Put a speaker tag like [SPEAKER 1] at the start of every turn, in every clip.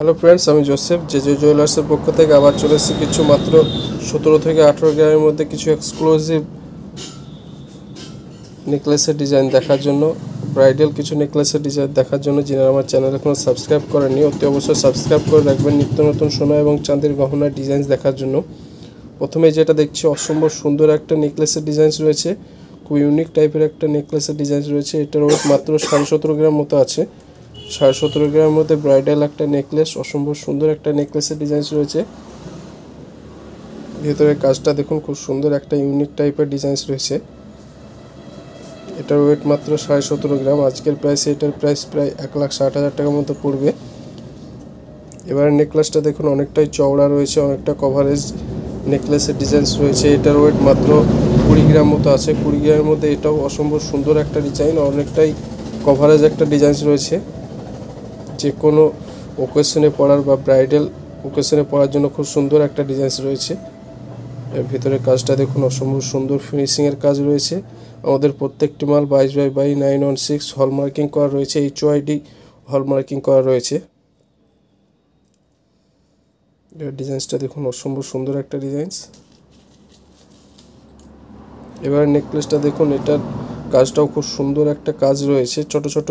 [SPEAKER 1] Hello friends, আমি Joseph J জুয়েলার্সের পক্ষ থেকে আবার চলে এসেছি কিছু মাত্র 17 থেকে 18 গ্রামের মধ্যে কিছু এক্সক্লুসিভ নেকলেসের ডিজাইন দেখার জন্য, ব্রাইডাল কিছু নেকলেসের ডিজাইন দেখার জন্য। যিনারা আমার চ্যানেল এখনও সাবস্ক্রাইব করেননি অতি অবশ্যই সাবস্ক্রাইব করে রাখবেন নিত্য নতুন সোনা এবং চাঁদের গহনার ডিজাইন দেখার জন্য। প্রথমে যেটা দেখছি অসম্ভব সুন্দর একটা নেকলেসের ডিজাইন রয়েছে, খুব ইউনিক টাইপের একটা নেকলেসের ডিজাইন রয়েছে। এটার ওয়েট মাত্র 17.5 গ্রাম মতো আছে। 17.5 গ্রামের মধ্যে ব্রাইডাল একটা নেকলেস, অসম্ভব সুন্দর একটা নেকলেসের ডিজাইন রয়েছে। ভেতরের কাজটা দেখুন, খুব সুন্দর একটা ইউনিক টাইপের ডিজাইন রয়েছে। এটার ওয়েট মাত্র 17.5 গ্রাম। আজকের প্রাইসে এটার প্রাইস প্রায় 1,60,000 টাকার মতো পড়বে। এবারে নেকলেসটা দেখুন, অনেকটাই চওড়া রয়েছে, অনেকটা কভারেজ নেকলেসের ডিজাইন রয়েছে। এটার ওয়েট মাত্র 20 গ্রাম মতো আছে। 20 গ্রামের মধ্যে এটাও অসম্ভব সুন্দর একটা ডিজাইন, অনেকটাই কভারেজ একটা ডিজাইন রয়েছে। যে কোনো ওকেশনে পরার বা ব্রাইডাল ওকেশনে পরার জন্য খুব সুন্দর একটা ডিজাইন রয়েছে। এর ভিতরের কাজটা দেখুন, অসম্ভব সুন্দর ফিনিশিংয়ের কাজ রয়েছে। আমাদের প্রত্যেকটি মাল 22/22 916 হলমার্কিং করা রয়েছে, HYD হলমার্কিং করা রয়েছে। এর ডিজাইনসটা দেখুন, অসম্ভব সুন্দর একটা ডিজাইন। এবার নেকলেসটা দেখুন, এটার কাজটাও খুব সুন্দর একটা কাজ রয়েছে। ছোট ছোট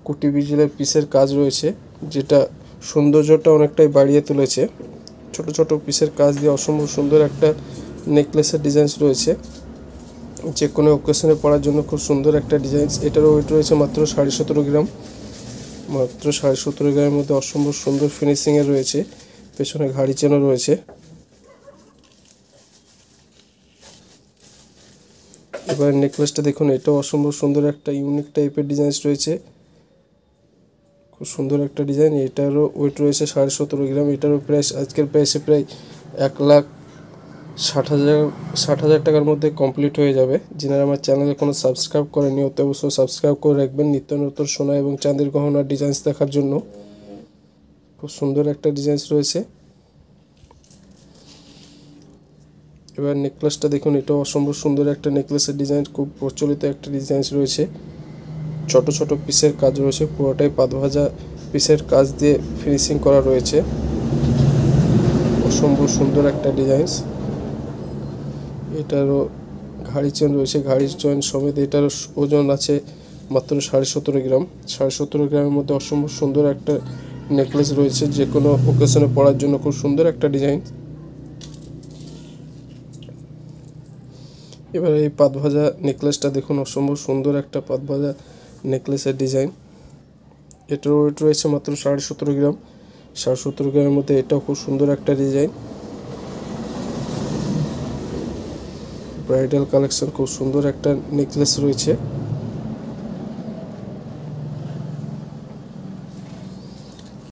[SPEAKER 1] কুটি বিজলের পিসের কাজ রয়েছে, যেটা সৌন্দর্যটা অনেকটাই বাড়িয়ে তুলেছে। ছোট ছোট পিসের কাজ দিয়ে অসম্ভব সুন্দর একটা নেকলেসের ডিজাইন রয়েছে। যে কোনো ওকেশনে পরার জন্য খুব সুন্দর একটা ডিজাইন। এটার ওয়েট রয়েছে মাত্র 17.5 গ্রাম। মাত্র 17.5 গ্রামের মধ্যে অসম্ভব সুন্দর ফিনিশিংয়ে রয়েছে। পেছনে ঘাড়ি চেনও রয়েছে। এবার নেকলেসটা দেখুন, এটাও অসম্ভব সুন্দর একটা ইউনিক টাইপের ডিজাইন রয়েছে, খুব সুন্দর একটা ডিজাইন। এটারও ওয়েট রয়েছে 17.5 গ্রাম। এটারও প্রাইস আজকের প্রাইসে প্রায় 1,60,000 টাকার মধ্যে কমপ্লিট হয়ে যাবে। যিনারা আমার চ্যানেলে কোনো সাবস্ক্রাইব করেনি অতি অবশ্যই সাবস্ক্রাইব করে রাখবেন নিত্য নতুন সোনা এবং চাঁদের গহনার ডিজাইন দেখার জন্য। খুব সুন্দর একটা ডিজাইন রয়েছে। এবার নেকলেসটা দেখুন, এটাও অসম্ভব সুন্দর একটা নেকলেসের ডিজাইন, খুব প্রচলিত একটা ডিজাইন রয়েছে। ছোট ছোট পিসের কাজ রয়েছে, পুরোটাই পাত ভাজা পিসের কাজ দিয়ে ফিনিশিং করা রয়েছে। অসম্ভব সুন্দর একটা ডিজাইন। এটারও ঘাড়ি চেন রয়েছে, ঘাড়ির চেন সমেত। এটারও ওজন আছে মাত্র 17.5 গ্রাম। 17.5 গ্রামের মধ্যে অসম্ভব সুন্দর একটা নেকলেস রয়েছে, যে কোনো ওকেশনে পরার জন্য খুব সুন্দর একটা ডিজাইন। এবার এই পাত ভাজা নেকলেসটা দেখুন, অসম্ভব সুন্দর একটা পাত ভাজা নেকলেসের ডিজাইন। এটার ওয়েট রয়েছে মাত্র 17.5 গ্রাম। 17.5 গ্রামের মধ্যে এটাও খুব সুন্দর একটা ডিজাইন। ব্রাইডাল কালেকশন, খুব সুন্দর একটা নেকলেস রয়েছে।